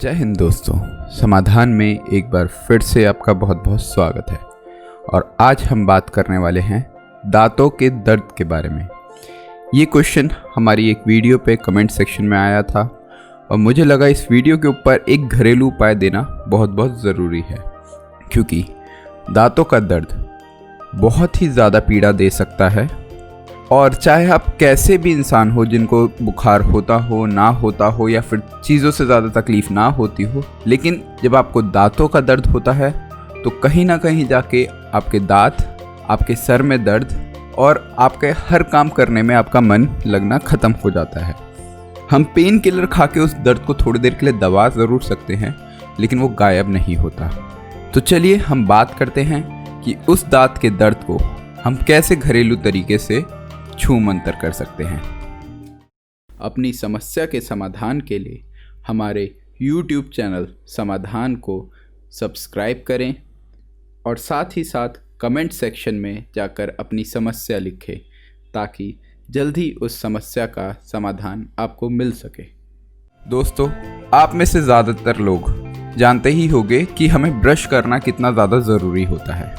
जय हिंद दोस्तों, समाधान में एक बार फिर से आपका बहुत बहुत स्वागत है। और आज हम बात करने वाले हैं दांतों के दर्द के बारे में। ये क्वेश्चन हमारी एक वीडियो पे कमेंट सेक्शन में आया था और मुझे लगा इस वीडियो के ऊपर एक घरेलू उपाय देना बहुत बहुत ज़रूरी है, क्योंकि दांतों का दर्द बहुत ही ज़्यादा पीड़ा दे सकता है। और चाहे आप कैसे भी इंसान हो, जिनको बुखार होता हो, ना होता हो या फिर चीज़ों से ज़्यादा तकलीफ़ ना होती हो, लेकिन जब आपको दांतों का दर्द होता है तो कहीं ना कहीं जाके आपके दांत, आपके सर में दर्द और आपके हर काम करने में आपका मन लगना ख़त्म हो जाता है। हम पेन किलर खा के उस दर्द को थोड़ी देर के लिए दबा ज़रूर सकते हैं, लेकिन वो गायब नहीं होता। तो चलिए हम बात करते हैं कि उस दांत के दर्द को हम कैसे घरेलू तरीके से छू मंतर कर सकते हैं। अपनी समस्या के समाधान के लिए हमारे YouTube चैनल समाधान को सब्सक्राइब करें और साथ ही साथ कमेंट सेक्शन में जाकर अपनी समस्या लिखें, ताकि जल्द ही उस समस्या का समाधान आपको मिल सके। दोस्तों, आप में से ज़्यादातर लोग जानते ही होंगे कि हमें ब्रश करना कितना ज़्यादा ज़रूरी होता है,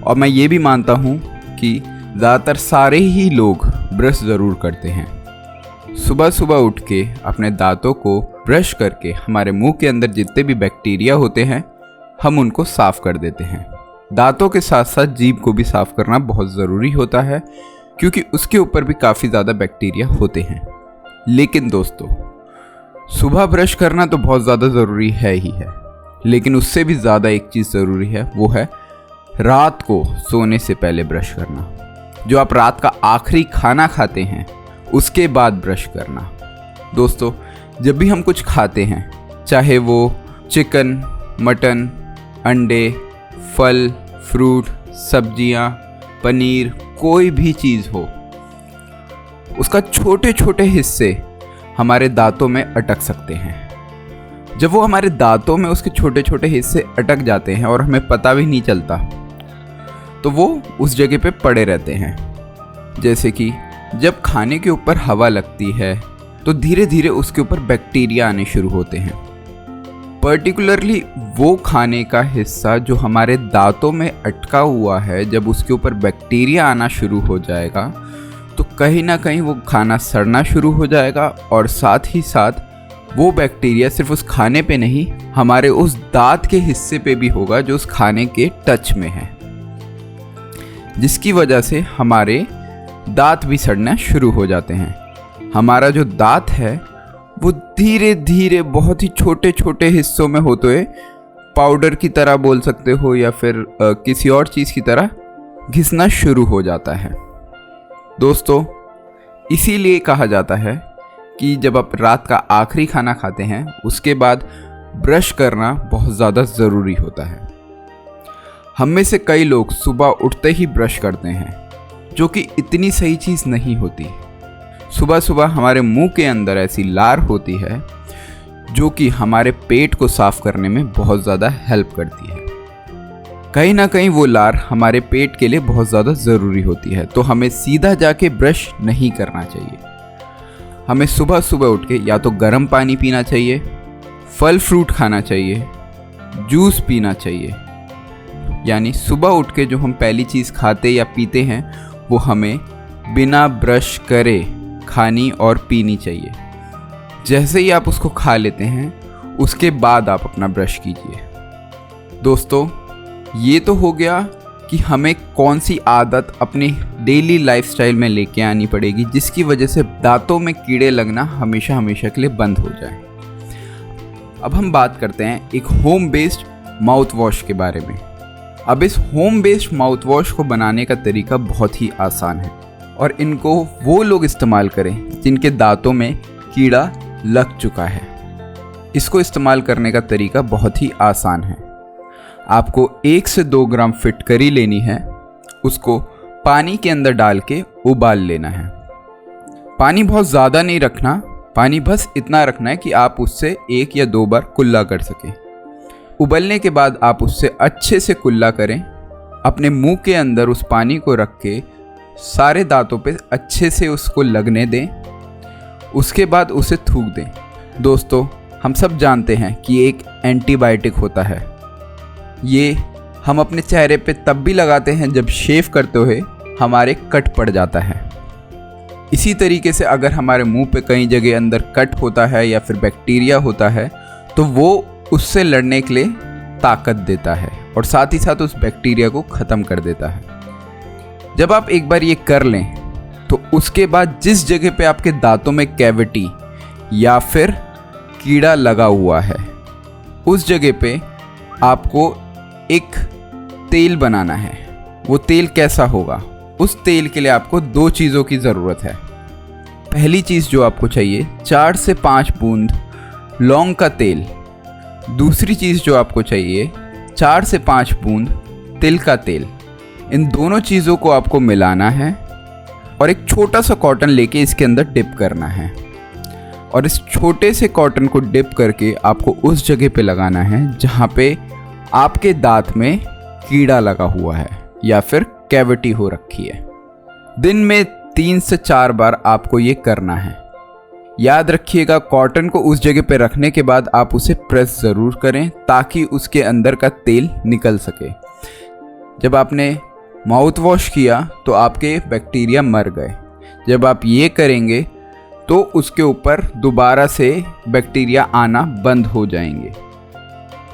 और मैं ये भी मानता हूँ कि ज़्यादातर सारे ही लोग ब्रश ज़रूर करते हैं। सुबह सुबह उठ के अपने दांतों को ब्रश करके हमारे मुंह के अंदर जितने भी बैक्टीरिया होते हैं हम उनको साफ़ कर देते हैं। दांतों के साथ साथ जीभ को भी साफ़ करना बहुत ज़रूरी होता है, क्योंकि उसके ऊपर भी काफ़ी ज़्यादा बैक्टीरिया होते हैं। लेकिन दोस्तों, सुबह ब्रश करना तो बहुत ज़्यादा ज़रूरी है ही है, लेकिन उससे भी ज़्यादा एक चीज़ ज़रूरी है, वो है रात को सोने से पहले ब्रश करना। जो आप रात का आखिरी खाना खाते हैं उसके बाद ब्रश करना। दोस्तों, जब भी हम कुछ खाते हैं, चाहे वो चिकन, मटन, अंडे, फल, फ्रूट, सब्जियां, पनीर, कोई भी चीज़ हो, उसका छोटे छोटे हिस्से हमारे दांतों में अटक सकते हैं। जब वो हमारे दांतों में उसके छोटे छोटे हिस्से अटक जाते हैं और हमें पता भी नहीं चलता, तो वो उस जगह पे पड़े रहते हैं। जैसे कि जब खाने के ऊपर हवा लगती है तो धीरे धीरे उसके ऊपर बैक्टीरिया आने शुरू होते हैं। पर्टिकुलरली वो खाने का हिस्सा जो हमारे दांतों में अटका हुआ है, जब उसके ऊपर बैक्टीरिया आना शुरू हो जाएगा तो कहीं ना कहीं वो खाना सड़ना शुरू हो जाएगा, और साथ ही साथ वो बैक्टीरिया सिर्फ उस खाने पे नहीं, हमारे उस दांत के हिस्से पे भी होगा जो उस खाने के टच में है, जिसकी वजह से हमारे दांत भी सड़ना शुरू हो जाते हैं। हमारा जो दांत है वो धीरे धीरे बहुत ही छोटे छोटे हिस्सों में होते हुए पाउडर की तरह बोल सकते हो, या फिर किसी और चीज़ की तरह घिसना शुरू हो जाता है। दोस्तों, इसीलिए कहा जाता है कि जब आप रात का आखिरी खाना खाते हैं उसके बाद ब्रश करना बहुत ज़्यादा ज़रूरी होता है। हम में से कई लोग सुबह उठते ही ब्रश करते हैं, जो कि इतनी सही चीज़ नहीं होती। सुबह सुबह हमारे मुंह के अंदर ऐसी लार होती है जो कि हमारे पेट को साफ करने में बहुत ज़्यादा हेल्प करती है। कहीं ना कहीं वो लार हमारे पेट के लिए बहुत ज़्यादा ज़रूरी होती है, तो हमें सीधा जाके ब्रश नहीं करना चाहिए। हमें सुबह सुबह उठ के या तो गर्म पानी पीना चाहिए, फल फ्रूट खाना चाहिए, जूस पीना चाहिए। यानी सुबह उठ के जो हम पहली चीज़ खाते या पीते हैं वो हमें बिना ब्रश करे खानी और पीनी चाहिए। जैसे ही आप उसको खा लेते हैं उसके बाद आप अपना ब्रश कीजिए। दोस्तों, ये तो हो गया कि हमें कौन सी आदत अपनी डेली लाइफस्टाइल में लेके आनी पड़ेगी जिसकी वजह से दांतों में कीड़े लगना हमेशा हमेशा के लिए बंद हो जाए। अब हम बात करते हैं एक होम बेस्ड माउथ वॉश के बारे में। अब इस होम बेस्ड माउथ वॉश को बनाने का तरीका बहुत ही आसान है, और इनको वो लोग इस्तेमाल करें जिनके दांतों में कीड़ा लग चुका है। इसको इस्तेमाल करने का तरीका बहुत ही आसान है। आपको 1 से 2 ग्राम फिटकरी लेनी है, उसको पानी के अंदर डाल के उबाल लेना है। पानी बहुत ज़्यादा नहीं रखना, पानी बस इतना रखना है कि आप उससे 1 या 2 बार कुल्ला कर सकें। उबलने के बाद आप उससे अच्छे से कुल्ला करें। अपने मुंह के अंदर उस पानी को रख के सारे दांतों पे अच्छे से उसको लगने दें। उसके बाद उसे थूक दें। दोस्तों, हम सब जानते हैं कि एक एंटीबायोटिक होता है। ये हम अपने चेहरे पे तब भी लगाते हैं जब शेव करते हुए हमारे कट पड़ जाता है। इसी तरीके से अगर हमारे मुंह पे कई जगह अंदर कट होता है या फिर बैक्टीरिया होता है तो वो उससे लड़ने के लिए ताकत देता है और साथ ही साथ उस बैक्टीरिया को ख़त्म कर देता है। जब आप एक बार ये कर लें तो उसके बाद जिस जगह पे आपके दांतों में कैविटी या फिर कीड़ा लगा हुआ है उस जगह पे आपको एक तेल बनाना है। वो तेल कैसा होगा? उस तेल के लिए आपको 2 चीज़ों की ज़रूरत है। पहली चीज़ जो आपको चाहिए 4 से 5 बूंद लौंग का तेल। दूसरी चीज़ जो आपको चाहिए 4 से 5 बूंद तिल का तेल। इन दोनों चीज़ों को आपको मिलाना है और एक छोटा सा कॉटन लेके इसके अंदर डिप करना है और इस छोटे से कॉटन को डिप करके आपको उस जगह पे लगाना है जहाँ पे आपके दांत में कीड़ा लगा हुआ है या फिर कैविटी हो रखी है। दिन में 3 से 4 बार आपको ये करना है। याद रखिएगा, कॉटन को उस जगह पे रखने के बाद आप उसे प्रेस ज़रूर करें ताकि उसके अंदर का तेल निकल सके। जब आपने माउथ वॉश किया तो आपके बैक्टीरिया मर गए। जब आप ये करेंगे तो उसके ऊपर दोबारा से बैक्टीरिया आना बंद हो जाएंगे।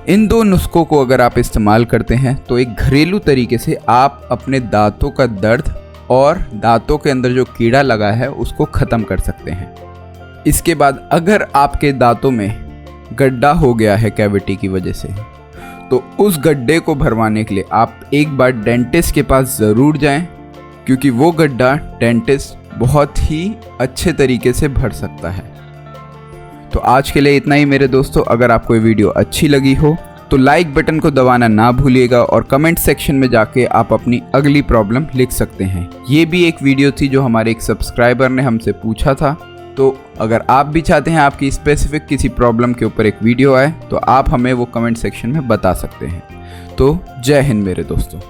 इन 2 नुस्खों को अगर आप इस्तेमाल करते हैं तो एक घरेलू तरीके से आप अपने दांतों का दर्द और दांतों के अंदर जो कीड़ा लगा है उसको ख़त्म कर सकते हैं। इसके बाद अगर आपके दांतों में गड्ढा हो गया है कैविटी की वजह से तो उस गड्ढे को भरवाने के लिए आप एक बार डेंटिस्ट के पास ज़रूर जाएं, क्योंकि वो गड्ढा डेंटिस्ट बहुत ही अच्छे तरीके से भर सकता है। तो आज के लिए इतना ही मेरे दोस्तों। अगर आपको ये वीडियो अच्छी लगी हो तो लाइक बटन को दबाना ना भूलिएगा और कमेंट सेक्शन में जाके आप अपनी अगली प्रॉब्लम लिख सकते हैं। ये भी एक वीडियो थी जो हमारे एक सब्सक्राइबर ने हमसे पूछा था, तो अगर आप भी चाहते हैं आपकी स्पेसिफिक किसी प्रॉब्लम के ऊपर एक वीडियो आए तो आप हमें वो कमेंट सेक्शन में बता सकते हैं। तो जय हिंद मेरे दोस्तों।